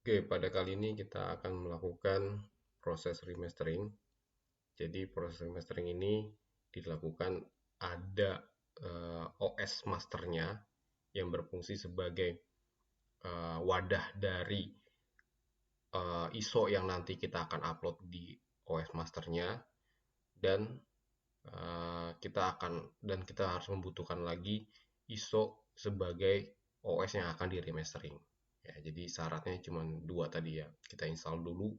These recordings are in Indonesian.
Oke, pada kali ini kita akan melakukan proses remastering. Jadi proses remastering ini dilakukan ada OS masternya yang berfungsi sebagai wadah dari ISO yang nanti kita akan upload di OS masternya, dan kita harus membutuhkan lagi ISO sebagai OS yang akan di remastering. Ya, jadi syaratnya cuma dua tadi ya. Kita install dulu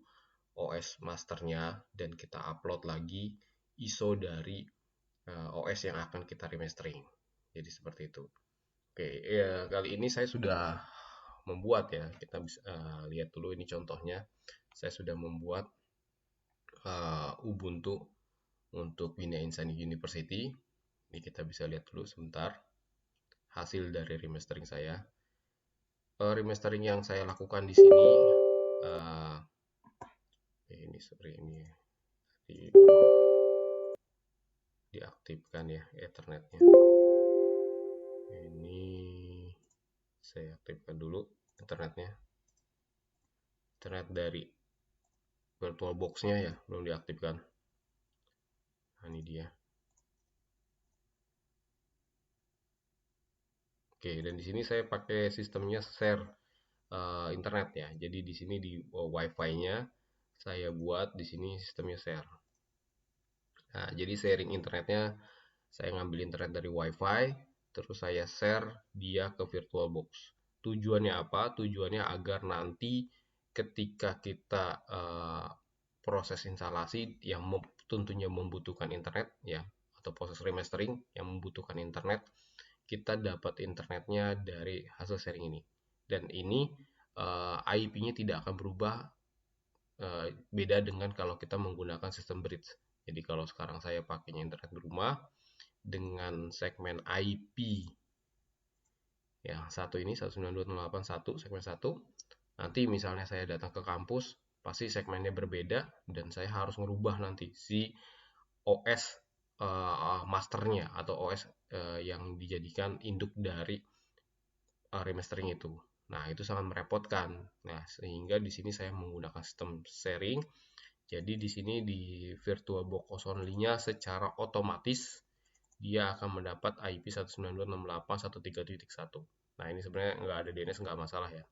OS masternya dan kita upload lagi ISO dari OS yang akan kita remastering. Jadi seperti itu. Oke, ya kali ini saya sudah membuat ya. Kita bisa lihat dulu ini contohnya. Saya sudah membuat Ubuntu untuk Bina Insani University. Ini kita bisa lihat dulu sebentar hasil dari remastering saya. Remastering yang saya lakukan di sini ini diaktifkan ya Ethernetnya. Ini saya aktifkan dulu internetnya. Internet dari VirtualBox-nya ya belum diaktifkan. Nah, ini dia. Oke, dan di sini saya pakai sistemnya share internet ya. Jadi di sini di WiFi-nya saya buat di sini sistemnya share. Nah, jadi sharing internetnya saya ngambil internet dari WiFi, terus saya share dia ke VirtualBox. Tujuannya apa? Tujuannya agar nanti ketika kita proses instalasi yang tentunya membutuhkan internet ya, atau proses remastering yang membutuhkan internet, kita dapat internetnya dari hasil sharing ini. Dan ini IP-nya tidak akan berubah, beda dengan kalau kita menggunakan sistem bridge. Jadi kalau sekarang saya pakainya internet di rumah dengan segmen IP yang satu ini 192.168.1 segmen 1, nanti misalnya saya datang ke kampus pasti segmennya berbeda dan saya harus merubah nanti si OS masternya atau OS yang dijadikan induk dari remastering itu. Nah, itu sangat merepotkan. Nah, sehingga di sini saya menggunakan sistem sharing. Jadi di sini di VirtualBox only-nya secara otomatis dia akan mendapat IP 192.168.1.3.1. Nah, ini sebenarnya nggak ada DNS, nggak masalah ya.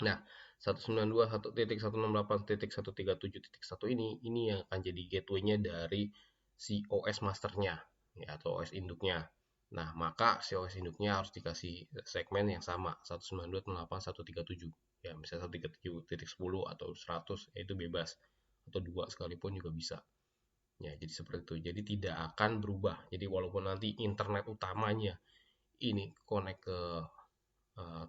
Nah, 192.1.168.1.3.7.1 ini yang akan jadi gateway-nya dari si OS masternya ya, atau OS induknya. Nah, maka si OS induknya harus dikasih segmen yang sama 192.168.1.3.7 ya, misalnya 1.3.7.10 atau 100 ya, itu bebas, atau 2 sekalipun juga bisa. Ya, jadi seperti itu. Jadi tidak akan berubah. Jadi walaupun nanti internet utamanya ini connect ke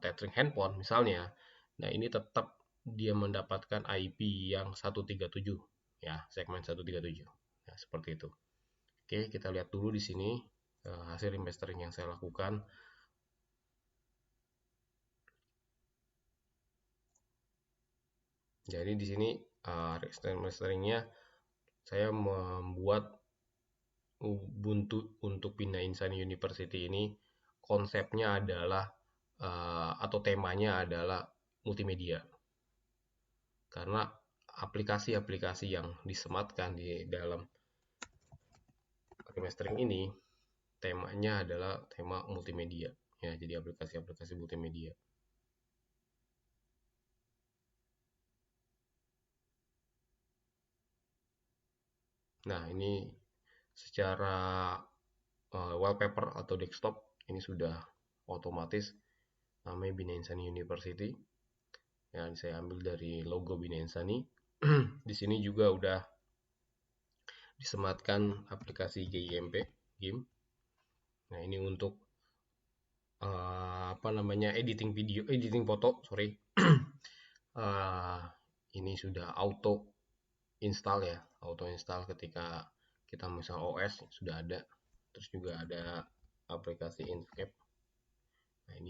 tethering handphone misalnya, nah ini tetap dia mendapatkan IP yang 137 ya, segmen 137. Ya, seperti itu. Oke, kita lihat dulu di sini hasil remastering yang saya lakukan. Jadi di sini remasteringnya saya membuat Ubuntu untuk Bina Insani University ini konsepnya adalah atau temanya adalah multimedia. Karena aplikasi-aplikasi yang disematkan di dalam remastering ini temanya adalah tema multimedia ya, jadi aplikasi-aplikasi multimedia. Nah, ini secara wallpaper atau desktop ini sudah otomatis namanya Bina Insani University. Ya, saya ambil dari logo Bina Insani. Di sini juga udah disematkan aplikasi GIMP game. Nah, ini untuk apa namanya, editing foto, sorry. Ini sudah auto install ya, auto install ketika kita misal OS sudah ada. Terus juga ada aplikasi Inkscape. Nah,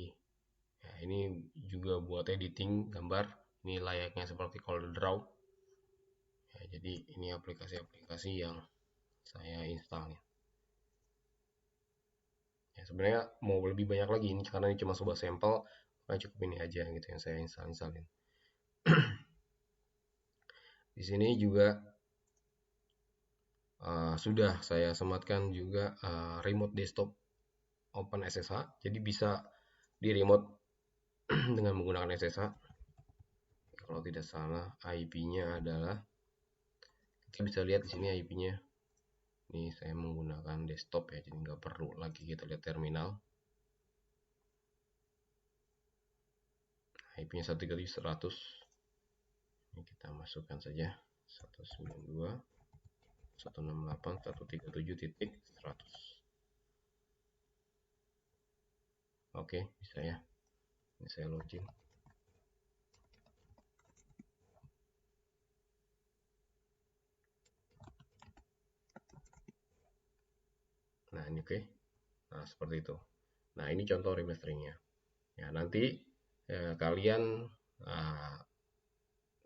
ini juga buat editing gambar. Ini layaknya seperti CorelDRAW ya, jadi ini aplikasi-aplikasi yang saya install ya. Ya, sebenarnya mau lebih banyak lagi ini karena ini cuma sebuah sampel, nah cukup ini aja gitu yang saya installin. Di sini juga sudah saya sematkan juga remote desktop OpenSSH, jadi bisa di remote dengan menggunakan SSH. Kalau tidak salah IP-nya adalah, kita bisa lihat di sini IP-nya. Ini saya menggunakan desktop ya, jadi nggak perlu lagi kita lihat terminal. IP-nya 132.100. Ini kita masukkan saja 192.168.137.100. Oke, bisa ya. Ini saya login. Nah, ini oke. Nah, seperti itu. Nah, ini contoh remasteringnya. Ya, nanti kalian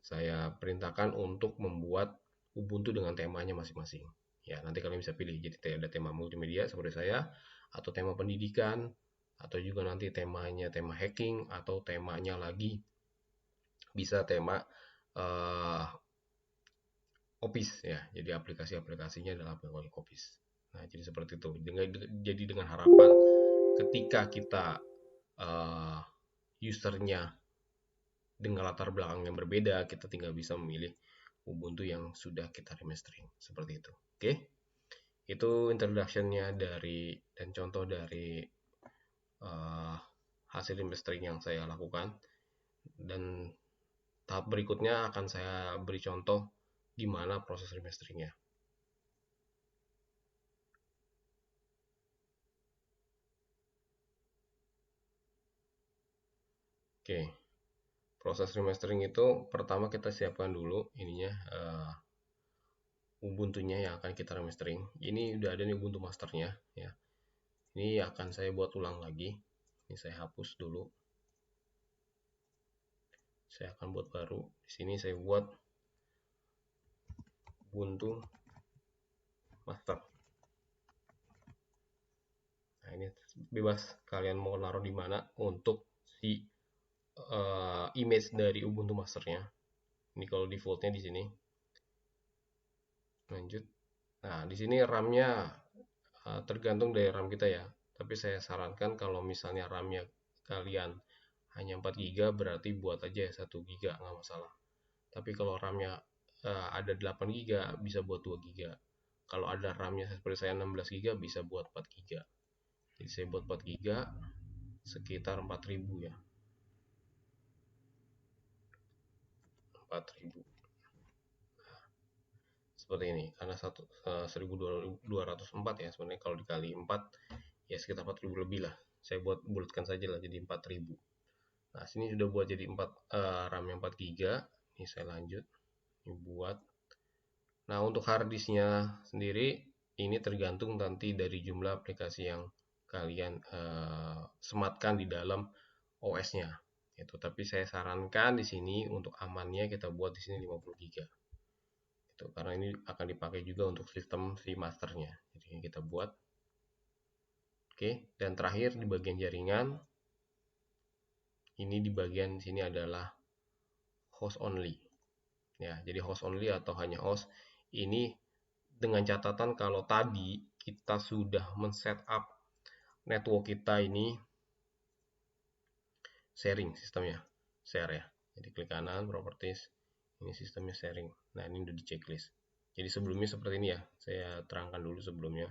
saya perintahkan untuk membuat Ubuntu dengan temanya masing-masing. Ya, nanti kalian bisa pilih. Jadi ada tema multimedia seperti saya, atau tema pendidikan, atau juga nanti temanya tema hacking, atau temanya lagi bisa tema Office ya. Jadi aplikasi-aplikasinya adalah aplikasi Office. Nah, jadi seperti itu. Jadi dengan harapan ketika kita usernya dengan latar belakang yang berbeda, kita tinggal bisa memilih Ubuntu yang sudah kita remastering seperti itu. Oke, itu introduction-nya dari dan contoh dari hasil remastering yang saya lakukan, dan tahap berikutnya akan saya beri contoh gimana proses remasteringnya. Oke, proses remastering itu pertama kita siapkan dulu ininya Ubuntu-nya yang akan kita remastering. Ini udah ada nih Ubuntu masternya ya. Ini akan saya buat ulang lagi. Ini saya hapus dulu. Saya akan buat baru. Di sini saya buat Ubuntu master. Nah, ini bebas kalian mau naruh di mana untuk si image dari Ubuntu masternya. Ini kalau defaultnya di sini. Lanjut. Nah, di sini RAM-nya tergantung dari RAM kita ya. Tapi saya sarankan kalau misalnya RAM-nya kalian hanya 4 GB, berarti buat aja 1 GB, nggak masalah. Tapi kalau RAM-nya ada 8 GB, bisa buat 2 GB. Kalau ada RAM-nya seperti saya 16 GB, bisa buat 4 GB. Jadi saya buat 4 GB sekitar 4000 ya. 4000. Seperti ini, karena 1204 ya, sebenarnya kalau dikali 4 ya sekitar 4000 lebih lah. Saya bulatkan saja lah jadi 4000. Nah, sini sudah buat jadi 4 RAM yang 4 GB. Ini saya lanjut. Ini buat. Nah, untuk harddisknya sendiri ini tergantung nanti dari jumlah aplikasi yang kalian sematkan di dalam OS-nya. Itu, tapi saya sarankan di sini untuk amannya kita buat di sini 50 GB. Itu karena ini akan dipakai juga untuk sistem si masternya. Jadi kita buat. Oke, dan terakhir di bagian jaringan, ini di bagian sini adalah host only. Ya, jadi host only atau hanya host ini dengan catatan kalau tadi kita sudah men-setup network kita ini sharing sistemnya, share ya. Jadi klik kanan properties, ini sistemnya sharing. Nah, ini udah di checklist. Jadi sebelumnya seperti ini ya, saya terangkan dulu sebelumnya.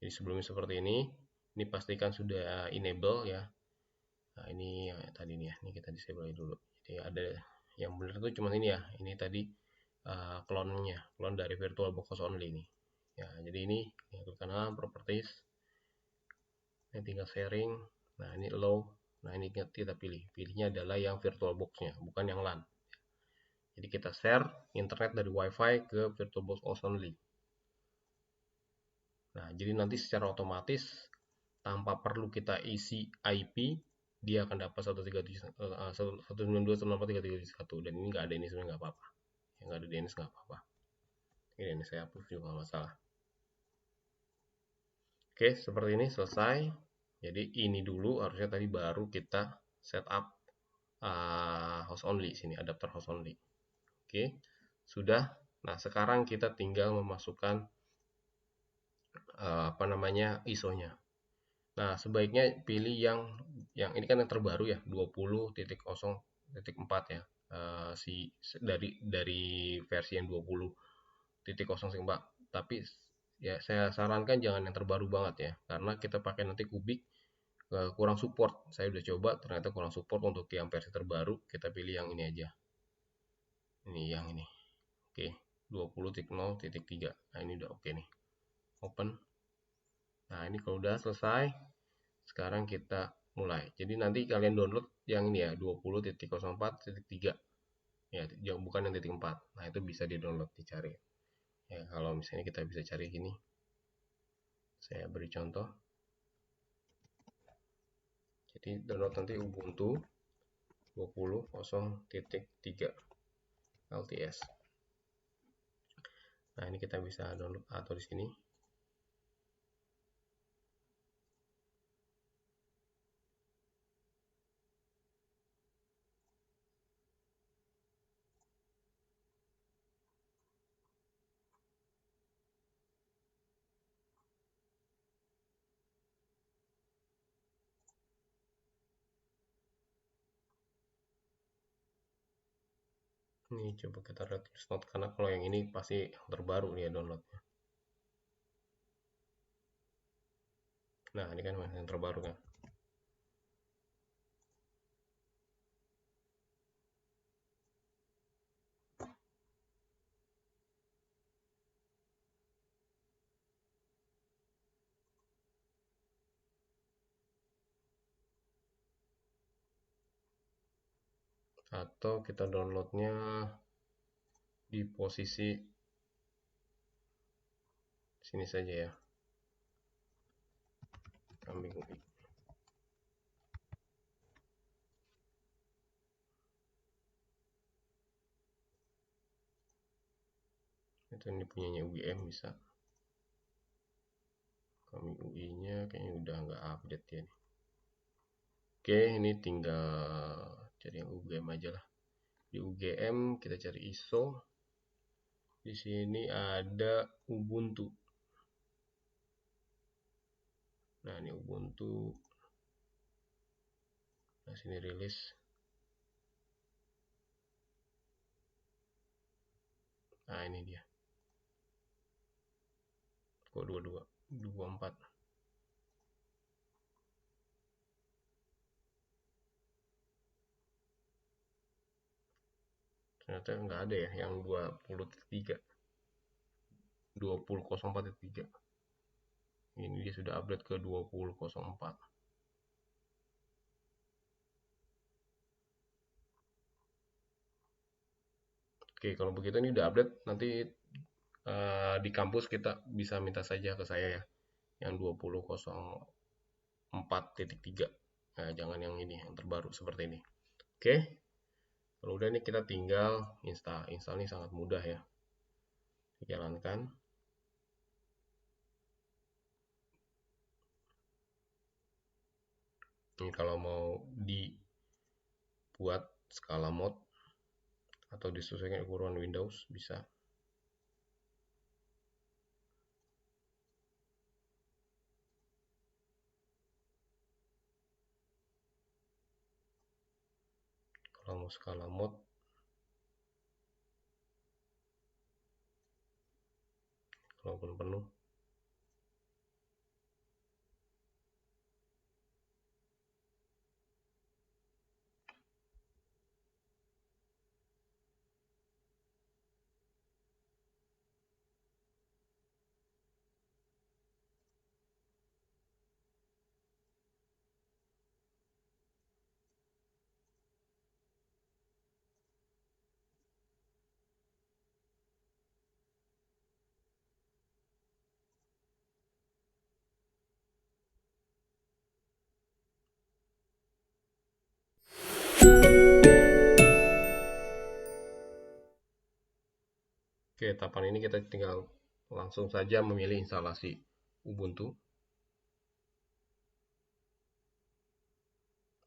Jadi sebelumnya seperti ini pastikan sudah enable ya. Nah, ini ya, tadi nih ya, ini kita disable dulu. Jadi ada yang benar itu cuma ini ya, ini tadi clone-nya, clone dari VirtualBox only ini. Ya, jadi ini klik kanan properties, ini tinggal sharing. Nah, ini allow. Nah, ini kita pilihnya adalah yang VirtualBox-nya, bukan yang LAN. Jadi kita share internet dari WiFi ke VirtualBox only. Nah, jadi nanti secara otomatis tanpa perlu kita isi IP, dia akan dapat 192.168.331, dan ini nggak ada ini sebenarnya nggak apa-apa. Yang nggak ada DNS nggak apa-apa. Ini saya hapus juga nggak masalah. Oke, seperti ini selesai. Jadi ini dulu harusnya tadi baru kita setup host only sini, adapter host only. Oke, sudah. Nah, sekarang kita tinggal memasukkan apa namanya ISO-nya. Nah, sebaiknya pilih yang ini kan yang terbaru ya, 20.0.4 ya. Dari versi yang 20.0.4. Tapi ya saya sarankan jangan yang terbaru banget ya, karena kita pakai nanti kubik kurang support. Saya udah coba ternyata kurang support untuk yang versi terbaru. Kita pilih yang ini aja. Ini yang ini. Oke, 20.0.3. Nah, ini udah oke nih. Open. Nah, ini kalau udah selesai, sekarang kita mulai. Jadi nanti kalian download yang ini ya, 20.04.3. Ya, bukan yang titik 4. Nah, itu bisa di-download, dicari. Ya, kalau misalnya kita bisa cari gini. Saya beri contoh. Jadi download nanti Ubuntu 20.0.3 LTS. Nah, ini kita bisa download atau di sini. Ini coba kita lihat note karena kalau yang ini pasti terbaru nih ya downloadnya. Nah, ini kan yang terbaru kan. Atau kita downloadnya di posisi sini saja ya. Kambing UI. Itu ini punyanya UGM bisa. Kambing UI nya kayaknya udah nggak update ya. Oke, ini tinggal cari yang UGM aja lah. Di UGM kita cari ISO. Di sini ada Ubuntu. Nah, ini Ubuntu. Nah, sini rilis. Nah, ini dia. Kok 22? 24. Ternyata nggak ada ya yang 20.3. 20.04.3. Ini dia sudah update ke 20.04. Oke, kalau begitu ini udah update. Nanti di kampus kita bisa minta saja ke saya ya. Yang 20.04.3. Nah, jangan yang ini, yang terbaru seperti ini. Oke, kalau udah ini kita tinggal install. Install ini sangat mudah ya. Dijalankan. Ini kalau mau dibuat skala mode atau disesuaikan ukuran Windows bisa. Kalau mau skala mode walaupun penuh. Oke, tahapan ini kita tinggal langsung saja memilih instalasi Ubuntu.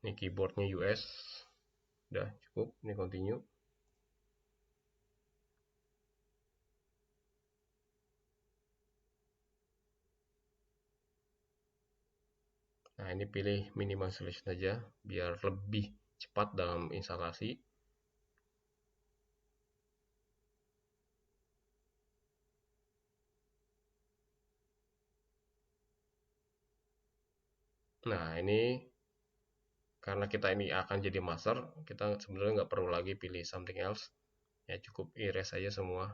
Ini keyboardnya US. Udah cukup, ini continue. Nah, ini pilih minimal installation saja biar lebih cepat dalam instalasi. Nah, ini karena kita ini akan jadi master, kita sebenarnya nggak perlu lagi pilih something else. Ya, cukup erase saja semua.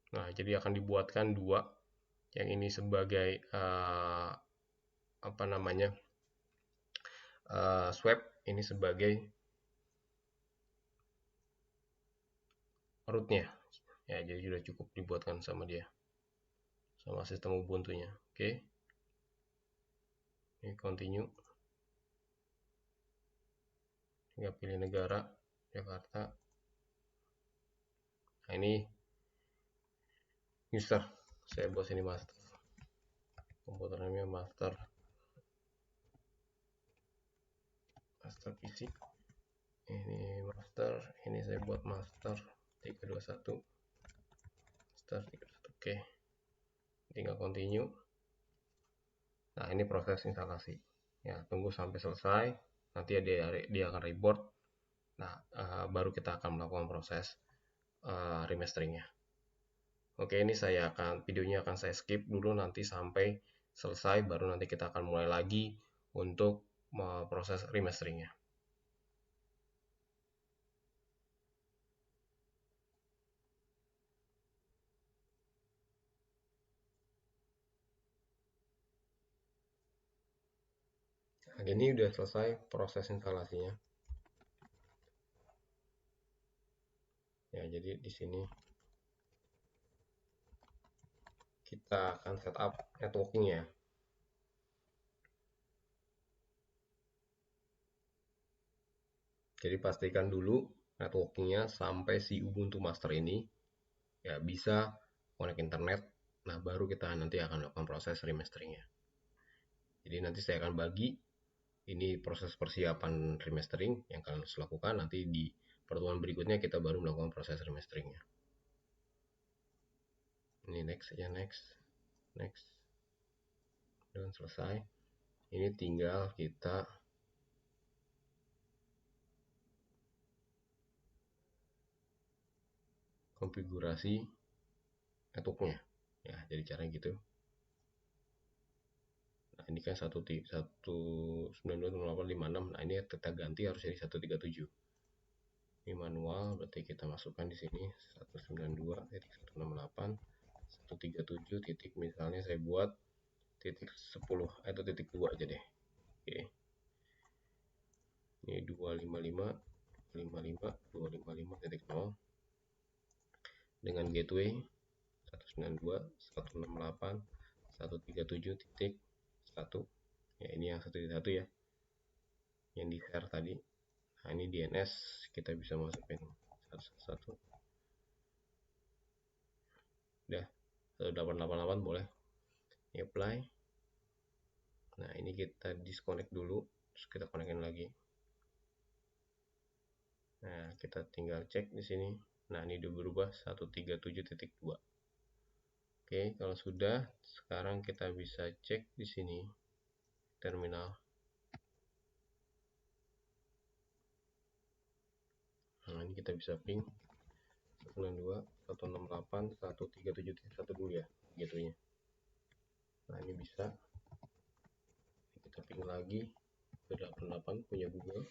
Nah, jadi akan dibuatkan dua. Yang ini sebagai apa namanya, swap, ini sebagai rootnya. Ya, jadi sudah cukup dibuatkan sama dia, sama sistem Ubuntu-nya. Oke, ini continue. Tinggal pilih negara Jakarta. Nah, ini user, saya buat sini master, komputer namanya master PC. Ini master, ini saya buat master 321 master 321. Oke, tinggal continue. Nah, ini proses instalasi ya, tunggu sampai selesai, nanti dia akan reboot. Nah, baru kita akan melakukan proses remasteringnya. Oke, ini videonya akan saya skip dulu nanti sampai selesai, baru nanti kita akan mulai lagi untuk proses remasteringnya. Nah, ini udah selesai proses instalasinya. Ya, jadi di sini kita akan setup networking ya. Jadi pastikan dulu networkingnya sampai si Ubuntu Master ini ya bisa connect internet. Nah, baru kita nanti akan melakukan proses remasteringnya. Jadi nanti saya akan bagi ini proses persiapan remastering yang kalian harus lakukan. Nanti di pertemuan berikutnya kita baru melakukan proses remasteringnya. Ini next saja, next. Dan selesai. Ini tinggal kita konfigurasi networknya. Ya, jadi caranya gitu. Nah, ini kan 192.168.56. Nah, ini kita ganti harus jadi 137. Ini manual, berarti kita masukkan di sini 192.168, 137 titik, misalnya saya buat titik 10 atau titik 2 aja deh. Oke. Ini 255.255.0 dengan gateway 192.168.137.1. Ya, ini yang 1.1 ya, yang di share tadi. Nah, ini DNS kita bisa masukin 111. Udah 1888 boleh. Ini apply. Nah, ini kita disconnect dulu, terus kita konekin lagi. Nah, kita tinggal cek di sini. Nah, ini udah berubah 137.2. Oke, kalau sudah, sekarang kita bisa cek di sini terminal. Nah, ini kita bisa ping 192.168.137.1 dulu ya, gateway-nya. Nah, ini bisa kita ping lagi ke 88 punya Google.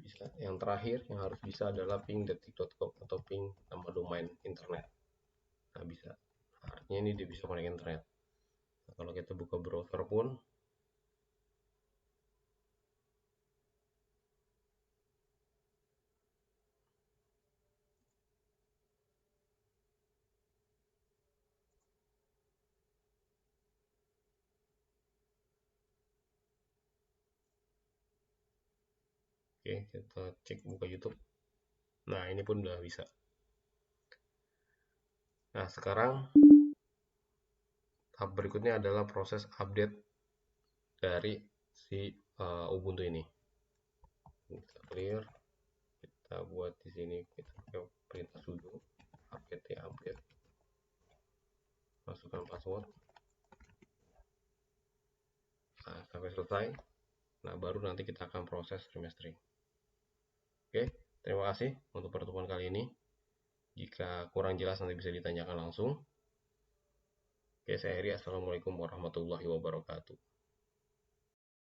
Bisa. Yang terakhir yang harus bisa adalah ping.detik.com atau ping nama domain internet. Nah, bisa. Artinya ini dia bisa connect internet. Nah, kalau kita buka browser pun oke, kita cek buka YouTube. Nah, ini pun udah bisa. Nah, sekarang tahap berikutnya adalah proses update dari si Ubuntu ini. Kita clear, kita buat di sini, kita pakai perintah sudo update ya, update. masukkan password. Nah, sampai selesai. Nah, baru nanti kita akan proses remastering. Oke, terima kasih untuk pertemuan kali ini. Jika kurang jelas nanti bisa ditanyakan langsung. Oke, saya Heri. Assalamualaikum warahmatullahi wabarakatuh.